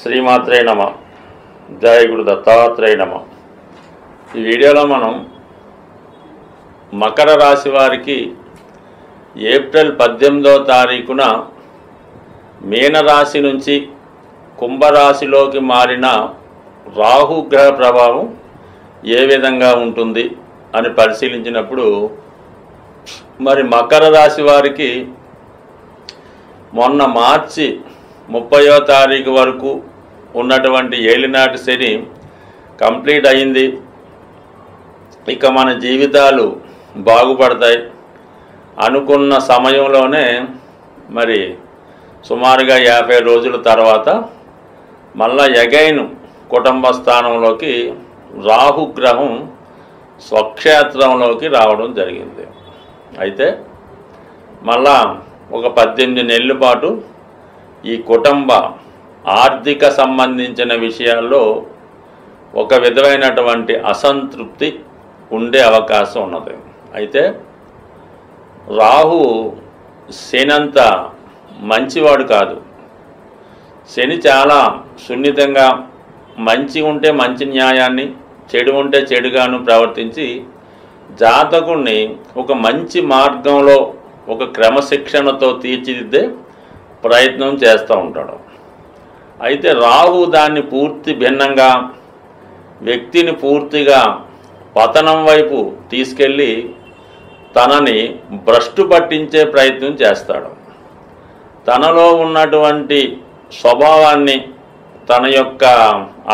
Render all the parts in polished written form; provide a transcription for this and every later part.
శ్రీమాత్రే నమ. జయ గురు దత్తాత్రేయ నమ. ఈ వీడియోలో మనం మకర రాశి వారికి ఏప్రిల్ 18వ తారీఖున మీనరాశి నుంచి కుంభరాశిలోకి మారిన రాహుగ్రహ ప్రభావం ఏ విధంగా ఉంటుంది అని పరిశీలించినప్పుడు మరి మకర రాశి వారికి మొన్న మార్చి 30వ తారీఖు వరకు ఉన్నటువంటి ఏలినాటి శని కంప్లీట్ అయింది. ఇక మన జీవితాలు బాగుపడతాయి అనుకున్న సమయంలోనే మరి సుమారుగా 50 రోజుల తర్వాత మళ్ళా ఎగైన్ కుటుంబ స్థానంలోకి రాహుగ్రహం స్వక్షేత్రంలోకి రావడం జరిగింది. అయితే మళ్ళా ఒక 18 నెలల పాటు ఈ కుటుంబ ఆర్థిక సంబంధించిన విషయాల్లో ఒక విధమైనటువంటి అసంతృప్తి ఉండే అవకాశం ఉన్నది. అయితే రాహు శనంత మంచివాడు కాదు. శని చాలా సున్నితంగా మంచి ఉంటే మంచి న్యాయాన్ని, చెడు ఉంటే చెడుగాను ప్రవర్తించి జాతకుణ్ణి ఒక మంచి మార్గంలో ఒక క్రమశిక్షణతో తీర్చిదిద్దే ప్రయత్నం చేస్తూ ఉంటాడు. అయితే రాహు దాన్ని పూర్తి భిన్నంగా వ్యక్తిని పూర్తిగా పతనం వైపు తీసుకెళ్ళి తనని భ్రష్టు పట్టించే ప్రయత్నం చేస్తాడు. తనలో ఉన్నటువంటి స్వభావాన్ని, తన యొక్క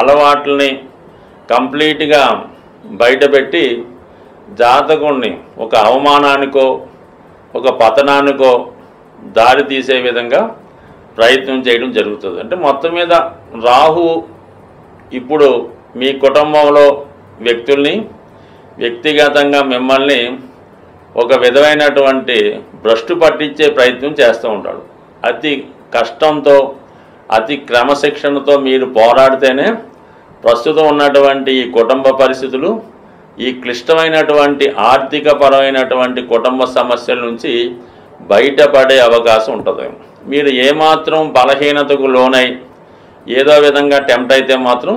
అలవాట్లని కంప్లీట్గా బయటపెట్టి జాతకుణ్ణి ఒక అవమానానికో ఒక పతనానికో దారి తీసే విధంగా ప్రయత్నం చేయడం జరుగుతుంది. అంటే మొత్తం మీద రాహు ఇప్పుడు మీ కుటుంబంలో వ్యక్తుల్ని, వ్యక్తిగతంగా మిమ్మల్ని ఒక విధమైనటువంటి భ్రష్టు పట్టించే ప్రయత్నం చేస్తూ ఉంటాడు. అతి కష్టంతో, అతి క్రమశిక్షణతో మీరు పోరాడితేనే ప్రస్తుతం ఉన్నటువంటి ఈ కుటుంబ పరిస్థితులు, ఈ క్లిష్టమైనటువంటి ఆర్థిక పరమైనటువంటి కుటుంబ సమస్యల నుంచి బయటపడే అవకాశం ఉంటుంది. మీరు ఏమాత్రం బలహీనతకు లోనై ఏదో విధంగా టెంప్ట్ అయితే మాత్రం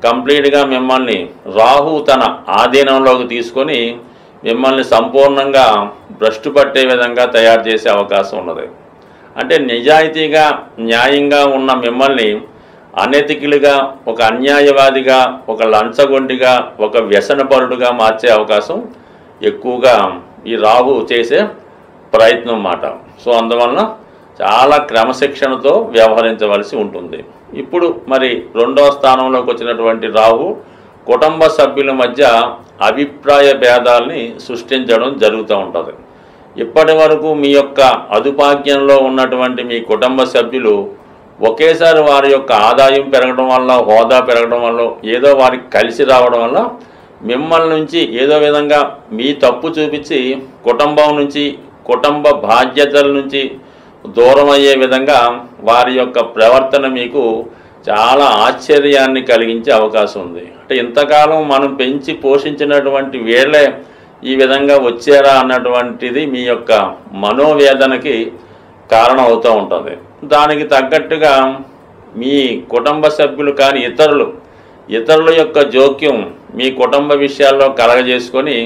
కంప్లీట్గా మిమ్మల్ని రాహు తన ఆధీనంలోకి తీసుకొని మిమ్మల్ని సంపూర్ణంగా భ్రష్టు పట్టే విధంగా తయారు చేసే అవకాశం ఉన్నది. అంటే నిజాయితీగా, న్యాయంగా ఉన్న మిమ్మల్ని అనెతికిలుగా, ఒక అన్యాయవాదిగా, ఒక లంచగొండిగా, ఒక వ్యసనపరుడుగా మార్చే అవకాశం ఎక్కువగా ఈ రాహు చేసే ప్రయత్నం మాట. సో అందువలన చాలా క్రమశిక్షణతో వ్యవహరించవలసి ఉంటుంది. ఇప్పుడు మరి 2వ స్థానంలోకి వచ్చినటువంటి రాహు కుటుంబ సభ్యుల మధ్య అభిప్రాయ భేదాల్ని సృష్టించడం జరుగుతూ ఉంటుంది. ఇప్పటి వరకు మీ యొక్క అదుపాజ్ఞంలో ఉన్నటువంటి మీ కుటుంబ సభ్యులు ఒకేసారి వారి యొక్క ఆదాయం పెరగడం వల్ల, హోదా పెరగడం వల్ల, ఏదో వారికి కలిసి రావడం వల్ల మిమ్మల్ని నుంచి ఏదో విధంగా మీ తప్పు చూపించి కుటుంబం నుంచి, కుటుంబ బాధ్యతల నుంచి దూరం అయ్యే విధంగా వారి యొక్క ప్రవర్తన మీకు చాలా ఆశ్చర్యాన్ని కలిగించే అవకాశం ఉంది. అంటే ఇంతకాలం మనం పెంచి పోషించినటువంటి వీళ్ళే ఈ విధంగా వచ్చారా అన్నటువంటిది మీ యొక్క మనోవేదనకి కారణం అవుతూ ఉంటుంది. దానికి తగ్గట్టుగా మీ కుటుంబ సభ్యులు కానీ ఇతరుల యొక్క జోక్యం మీ కుటుంబ విషయాల్లో కలగజేసుకొని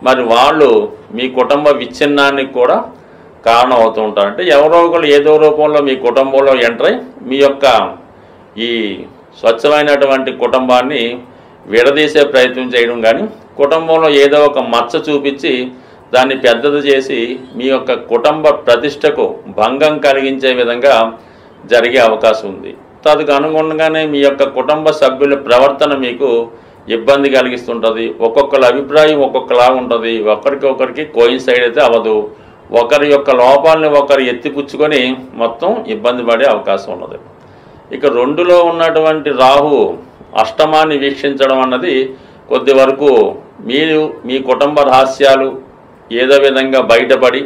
మరి వాళ్ళు మీ కుటుంబ విచ్ఛిన్నానికి కూడా కారణం అవుతూ ఉంటారు. అంటే ఎవరో ఒకరు ఏదో రూపంలో మీ కుటుంబంలో ఎంటర్ అయి మీ యొక్క ఈ స్వచ్ఛమైనటువంటి కుటుంబాన్ని విడదీసే ప్రయత్నం చేయడం కానీ, కుటుంబంలో ఏదో ఒక మచ్చ చూపించి దాన్ని పెద్దది చేసి మీ యొక్క కుటుంబ ప్రతిష్టకు భంగం కలిగించే విధంగా జరిగే అవకాశం ఉంది. తదుకు అనుగుణంగానే మీ యొక్క కుటుంబ సభ్యుల ప్రవర్తన మీకు ఇబ్బంది కలిగిస్తుంటుంది. ఒక్కొక్కరి అభిప్రాయం ఒక్కొక్కలా ఉంటుంది. ఒకరికొకరికి కోయిన్సైడ్ అయితే అవ్వదు. ఒకరి యొక్క లోపాలని ఒకరు ఎత్తిపుచ్చుకొని మొత్తం ఇబ్బంది పడే అవకాశం ఉన్నది. ఇక 2లో ఉన్నటువంటి రాహు అష్టమాన్ని వీక్షించడం అన్నది కొద్ది వరకు మీరు మీ కుటుంబ రహస్యాలు ఏదో విధంగా బయటపడి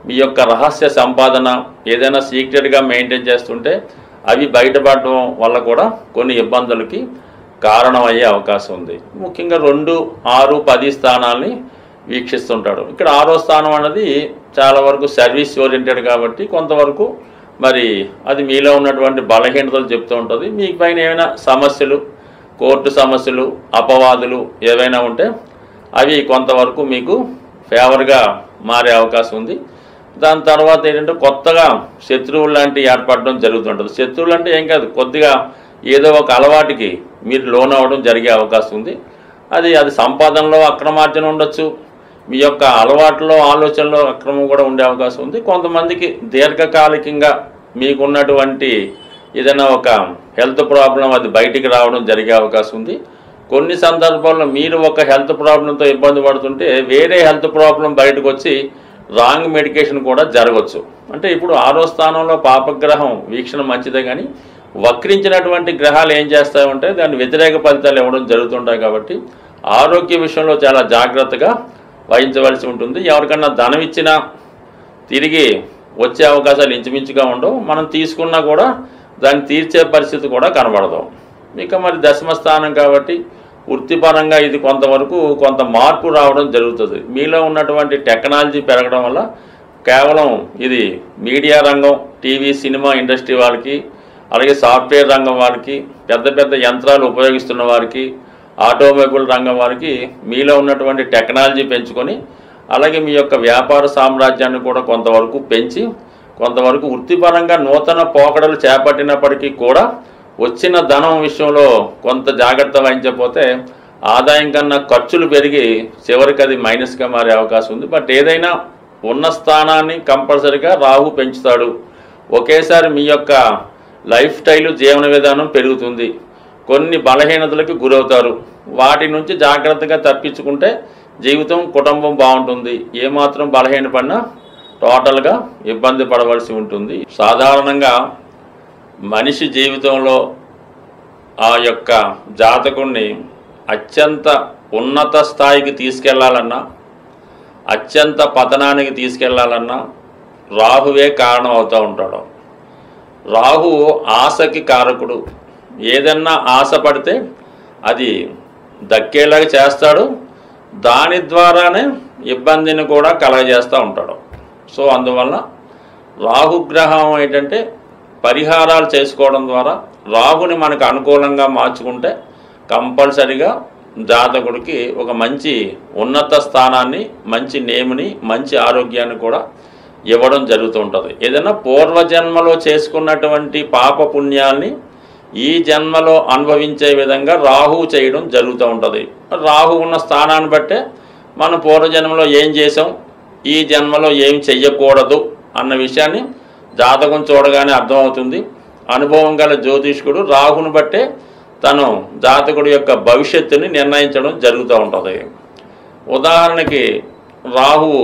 మీ యొక్క రహస్య సంపాదన ఏదైనా సీక్రెట్గా మెయింటైన్ చేస్తుంటే అవి బయటపడడం వల్ల కూడా కొన్ని ఇబ్బందులకి కారణమయ్యే అవకాశం ఉంది. ముఖ్యంగా 2, 6, 10 స్థానాల్ని వీక్షిస్తుంటాడు. ఇక్కడ 6వ స్థానం అన్నది చాలా వరకు సర్వీస్ ఓరియంటెడ్ కాబట్టి కొంతవరకు మరి అది మీలో ఉన్నటువంటి బలహీనతలు చెప్తూ ఉంటుంది. మీ పైన ఏమైనా సమస్యలు, కోర్టు సమస్యలు, అపవాదులు ఏవైనా ఉంటే అవి కొంతవరకు మీకు ఫేవర్గా మారే అవకాశం ఉంది. దాని తర్వాత ఏంటంటే కొత్తగా శత్రువులు లాంటివి ఏర్పడడం జరుగుతుంటుంది. శత్రువులు అంటే ఏం కాదు, కొద్దిగా ఏదో ఒక అలవాటుకి మీరు లోన్ అవ్వడం జరిగే అవకాశం ఉంది. అది సంపాదనలో అక్రమార్జన ఉండొచ్చు, మీ యొక్క అలవాట్లో ఆలోచనలో అక్రమం కూడా ఉండే అవకాశం ఉంది. కొంతమందికి దీర్ఘకాలికంగా మీకున్నటువంటి ఏదైనా ఒక హెల్త్ ప్రాబ్లం అది బయటికి రావడం జరిగే అవకాశం ఉంది. కొన్ని సందర్భాల్లో మీరు ఒక హెల్త్ ప్రాబ్లంతో ఇబ్బంది పడుతుంటే వేరే హెల్త్ ప్రాబ్లం బయటకు వచ్చి రాంగ్ మెడికేషన్ కూడా జరగవచ్చు. అంటే ఇప్పుడు 6వ స్థానంలో పాపగ్రహం వీక్షణ మంచిదే, కానీ వక్రించినటువంటి గ్రహాలు ఏం చేస్తాయంటే దాని వ్యతిరేక ఫలితాలు ఇవ్వడం జరుగుతుంటాయి. కాబట్టి ఆరోగ్య విషయంలో చాలా జాగ్రత్తగా వహించవలసి ఉంటుంది. ఎవరికన్నా ధనం ఇచ్చినా తిరిగి వచ్చే అవకాశాలు ఇంచుమించుగా ఉండవు. మనం తీసుకున్నా కూడా దాన్ని తీర్చే పరిస్థితి కూడా కనబడదు. ఇక మరి 10వ స్థానం కాబట్టి వృత్తిపరంగా ఇది కొంత మార్పు రావడం జరుగుతుంది. మీలో ఉన్నటువంటి టెక్నాలజీ పెరగడం వల్ల కేవలం ఇది మీడియా రంగం, టీవీ సినిమా ఇండస్ట్రీ వాళ్ళకి, అలాగే సాఫ్ట్వేర్ రంగం వారికి, పెద్ద పెద్ద యంత్రాలు ఉపయోగిస్తున్న వారికి, ఆటోమొబైల్ రంగం వారికి మీలో ఉన్నటువంటి టెక్నాలజీ పెంచుకొని అలాగే మీ యొక్క వ్యాపార సామ్రాజ్యాన్ని కూడా కొంతవరకు పెంచి కొంతవరకు వృత్తిపరంగా నూతన పోకడలు చేపట్టినప్పటికీ కూడా వచ్చిన ధనం విషయంలో కొంత జాగ్రత్త వహించకపోతే ఆదాయం కన్నా ఖర్చులు పెరిగి చివరికి అది మైనస్గా మారే అవకాశం ఉంది. బట్ ఏదైనా ఉన్న స్థానాన్ని కంపల్సరిగా రాహు పెంచుతాడు. ఒకేసారి మీ యొక్క లైఫ్ స్టైలు, జీవన విధానం పెరుగుతుంది. కొన్ని బలహీనతలకు గురవుతారు. వాటి నుంచి జాగ్రత్తగా తప్పించుకుంటే జీవితం, కుటుంబం బాగుంటుంది. ఏమాత్రం బలహీనపడినా టోటల్గా ఇబ్బంది పడవలసి ఉంటుంది. సాధారణంగా మనిషి జీవితంలో ఆ యొక్క జాతకుణ్ణి అత్యంత ఉన్నత స్థాయికి తీసుకెళ్లాలన్నా, అత్యంత పతనానికి తీసుకెళ్లాలన్నా రాహువే కారణం అవుతూ ఉంటాడు. రాహు ఆశకి కారకుడు. ఏదన్నా ఆశ పడితే అది దక్కేలాగా చేస్తాడు. దాని ద్వారానే ఇబ్బందిని కూడా కలగజేస్తూ ఉంటాడు. సో అందువల్ల రాహుగ్రహం ఏంటంటే పరిహారాలు చేసుకోవడం ద్వారా రాహుని మనకు అనుకూలంగా మార్చుకుంటే కంపల్సరిగా జాతకుడికి ఒక మంచి ఉన్నత స్థానాన్ని, మంచి నేముని, మంచి ఆరోగ్యాన్ని కూడా ఇవ్వడం జరుగుతూ ఉంటుంది. ఏదైనా పూర్వజన్మలో చేసుకున్నటువంటి పాప పుణ్యాల్ని ఈ జన్మలో అనుభవించే విధంగా రాహువు చేయడం జరుగుతూ ఉంటుంది. రాహు ఉన్న స్థానాన్ని బట్టే మనం పూర్వజన్మలో ఏం చేసాం, ఈ జన్మలో ఏం చెయ్యకూడదు అన్న విషయాన్ని జాతకం చూడగానే అర్థమవుతుంది. అనుభవం గల జ్యోతిష్కుడు రాహుని బట్టే తను జాతకుడి యొక్క భవిష్యత్తుని నిర్ణయించడం జరుగుతూ ఉంటుంది. ఉదాహరణకి రాహువు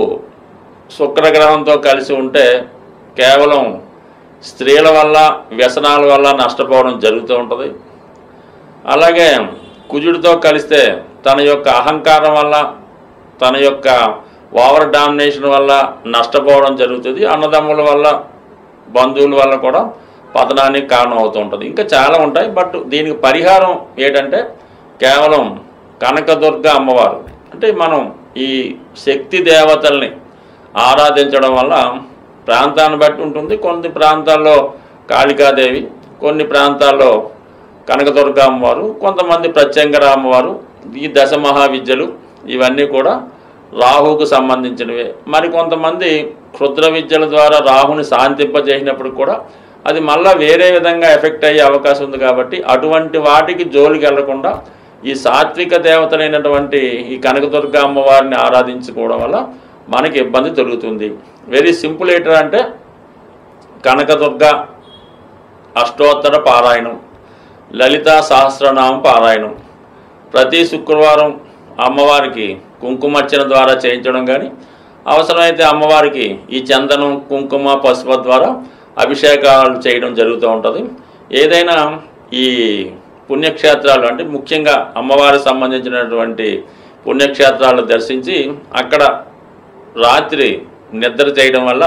శుక్రగ్రహంతో కలిసి ఉంటే కేవలం స్త్రీల వల్ల, వ్యసనాల వల్ల నష్టపోవడం జరుగుతూ ఉంటుంది. అలాగే కుజుడితో కలిస్తే తన యొక్క అహంకారం వల్ల, తన యొక్క ఓవర్ డామినేషన్ వల్ల నష్టపోవడం జరుగుతుంది. అన్నదమ్ముల వల్ల, బంధువుల వల్ల కూడా పతనానికి కారణం అవుతూ ఉంటుంది. ఇంకా చాలా ఉంటాయి. బట్ దీనికి పరిహారం ఏంటంటే కేవలం కనకదుర్గ అమ్మవారు. అంటే మనం ఈ శక్తి దేవతల్ని ఆరాధించడం వల్ల ప్రాంతాన్ని బట్టి ఉంటుంది. కొన్ని ప్రాంతాల్లో కాళికాదేవి, కొన్ని ప్రాంతాల్లో కనకదుర్గ అమ్మవారు, కొంతమంది ప్రత్యంగర అమ్మవారు. ఈ 10 మహావిద్యలు ఇవన్నీ కూడా రాహుకు సంబంధించినవే. మరి కొంతమంది క్షుద్ర విద్యల ద్వారా రాహుని శాంతింపజేసినప్పుడు కూడా అది మళ్ళీ వేరే విధంగా ఎఫెక్ట్ అయ్యే అవకాశం ఉంది. కాబట్టి అటువంటి వాటికి జోలికి వెళ్లకుండా ఈ సాత్విక దేవతలైనటువంటి ఈ కనకదుర్గ అమ్మవారిని ఆరాధించుకోవడం వల్ల మనకి ఇబ్బంది తొలుగుతుంది. వెరీ సింపుల్ ఏంటంటే కనకదుర్గ అష్టోత్తర పారాయణం, లలితా సహస్రనామ పారాయణం, ప్రతి శుక్రవారం అమ్మవారికి కుంకుమర్చన ద్వారా చేయించడం కానీ, అవసరమైతే అమ్మవారికి ఈ చందనం, కుంకుమ, పసుపు ద్వారా అభిషేకాలు చేయడం జరుగుతూ ఉంటుంది. ఏదైనా ఈ పుణ్యక్షేత్రాలు అంటే ముఖ్యంగా అమ్మవారికి సంబంధించినటువంటి పుణ్యక్షేత్రాలను దర్శించి అక్కడ రాత్రి నిద్ర చేయడం వల్ల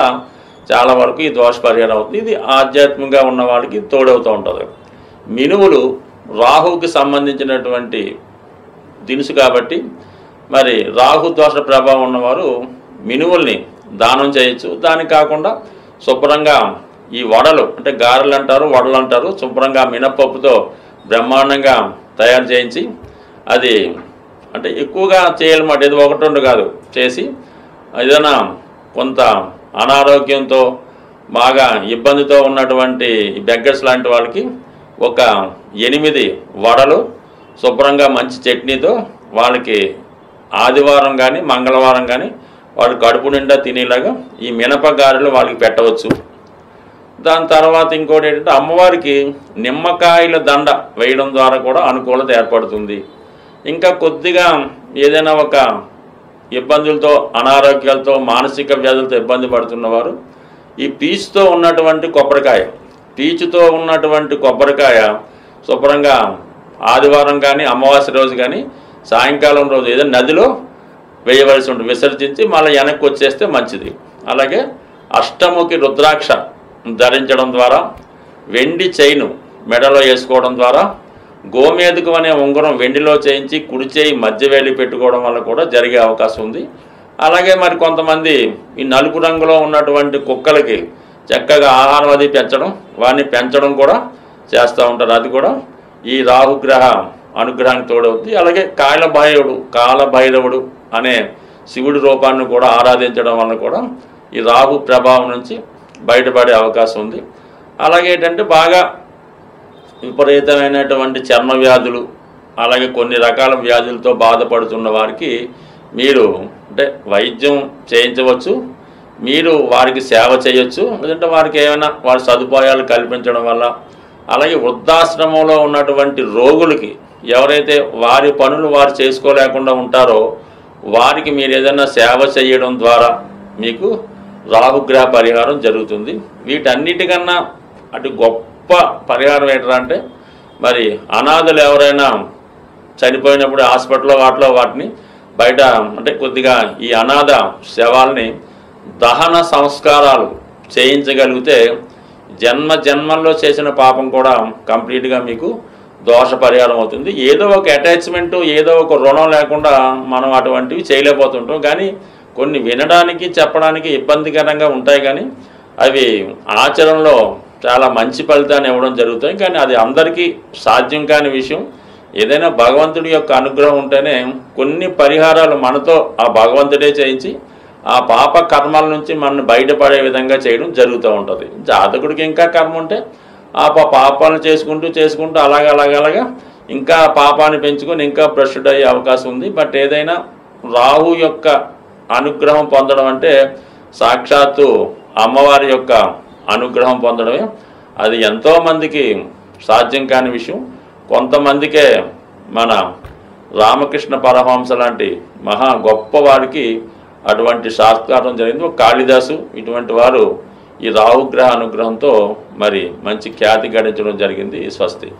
చాలా వరకు ఈ దోష పరిహారం అవుతుంది. ఇది ఆధ్యాత్మికంగా ఉన్న వాళ్ళకి తోడవుతూ ఉంటుంది. మినువులు రాహుకి సంబంధించినటువంటి దినుసు కాబట్టి మరి రాహు దోష ప్రభావం ఉన్నవారు మినువుల్ని దానం చేయొచ్చు. దానికి కాకుండా శుభ్రంగా ఈ వడలు అంటే గారెలు అంటారు, వడలు అంటారు, శుభ్రంగా మినపప్పుతో బ్రహ్మాండంగా తయారు చేయించి అది అంటే ఎక్కువగా చేయాలన్నమాట, ఇది ఒకటి రెండు కాదు చేసి ఏదైనా కొంత అనారోగ్యంతో బాగా ఇబ్బందితో ఉన్నటువంటి బెగ్గర్స్ లాంటి వాళ్ళకి ఒక 8 వడలు శుభ్రంగా మంచి చట్నీతో వాళ్ళకి ఆదివారం కానీ మంగళవారం కానీ వాళ్ళు కడుపు నిండా తినేలాగా ఈ మినప గారెలు వాళ్ళకి పెట్టవచ్చు. దాని తర్వాత ఇంకోటి ఏంటంటే అమ్మవారికి నిమ్మకాయల దండ వేయడం ద్వారా కూడా అనుకూలత ఏర్పడుతుంది. ఇంకా కొద్దిగా ఏదైనా ఒక ఇబ్బందులతో అనారోగ్యాలతో మానసిక వ్యాధులతో ఇబ్బంది పడుతున్నవారు ఈ పీచుతో ఉన్నటువంటి కొబ్బరికాయ శుభ్రంగా ఆదివారం కానీ అమావాస్య రోజు కానీ సాయంకాలం రోజు ఏదైనా నదిలో వేయవలసి ఉంటుంది, విసర్జించి మళ్ళీ వెనక్కి వచ్చేస్తే మంచిది. అలాగే అష్టముఖి రుద్రాక్ష ధరించడం ద్వారా, వెండి చైను మెడలో వేసుకోవడం ద్వారా, గోమేదుకం అనే ఉంగరం వెండిలో చేయించి కుడి చేయి మధ్య వేలి పెట్టుకోవడం వల్ల కూడా జరిగే అవకాశం ఉంది. అలాగే మరి కొంతమంది ఈ నలుపు రంగులో ఉన్నటువంటి కుక్కలకి చక్కగా ఆహారం అది వాడిని పెంచడం కూడా చేస్తూ ఉంటారు. అది కూడా ఈ రాహుగ్రహ అనుగ్రహానికి తోడవుతుంది. అలాగే కాలభైరవుడు అనే శివుడి రూపాన్ని కూడా ఆరాధించడం వల్ల కూడా ఈ రాహు ప్రభావం నుంచి బయటపడే అవకాశం ఉంది. అలాగే ఏంటంటే బాగా విపరీతమైనటువంటి చర్మ వ్యాధులు, అలాగే కొన్ని రకాల వ్యాధులతో బాధపడుతున్న వారికి మీరు అంటే వైద్యం చేయించవచ్చు, మీరు వారికి సేవ చేయొచ్చు, లేదంటే వారికి ఏమైనా వారి సదుపాయాలు కల్పించడం వల్ల, అలాగే వృద్ధాశ్రమంలో ఉన్నటువంటి రోగులకి ఎవరైతే వారి పనులు వారు చేసుకోలేకుండా ఉంటారో వారికి మీరు ఏదైనా సేవ చేయడం ద్వారా మీకు రాహుగ్రహ పరిహారం జరుగుతుంది. వీటన్నిటికన్నా అటు గొప్ప పరిహారం ఏంటంటే మరి అనాథలు ఎవరైనా చనిపోయినప్పుడు హాస్పిటల్లో వాటిని బయట అంటే కొద్దిగా ఈ అనాథ శవాల్ని దహన సంస్కారాలు చేయించగలిగితే జన్మల్లో చేసిన పాపం కూడా కంప్లీట్గా మీకు దోష పరిహారం అవుతుంది. ఏదో ఒక అటాచ్మెంటు, ఏదో ఒక రుణం లేకుండా మనం అటువంటివి చేయలేకపోతుంటాం. కానీ కొన్ని వినడానికి చెప్పడానికి ఇబ్బందికరంగా ఉంటాయి, కానీ అవి ఆచరణలో చాలా మంచి ఫలితాన్ని ఇవ్వడం జరుగుతాయి. కానీ అది అందరికీ సాధ్యం కాని విషయం. ఏదైనా భగవంతుడి యొక్క అనుగ్రహం ఉంటేనే కొన్ని పరిహారాలు మనతో ఆ భగవంతుడే చేయించి ఆ పాప కర్మల నుంచి మనల్ని బయటపడే విధంగా చేయడం జరుగుతూ ఉంటుంది. జాతకుడికి ఇంకా కర్మ ఉంటే ఆ పాపాలను చేసుకుంటూ అలాగా ఇంకా పాపాన్ని పెంచుకొని ఇంకా భ్రష్టుడు అయ్యే అవకాశం ఉంది. బట్ ఏదైనా రాహు యొక్క అనుగ్రహం పొందడం అంటే సాక్షాత్తు అమ్మవారి యొక్క అనుగ్రహం పొందడమే. అది ఎంతోమందికి సాధ్యం కాని విషయం. కొంతమందికే మన రామకృష్ణ పరమహంస లాంటి మహా గొప్పవాడికి అటువంటి సాక్షాత్కారం జరిగింది. కాళిదాసు ఇటువంటి వారు ఈ రాహుగ్రహ అనుగ్రహంతో మరి మంచి ఖ్యాతి గడించడం జరిగింది. స్వస్తి.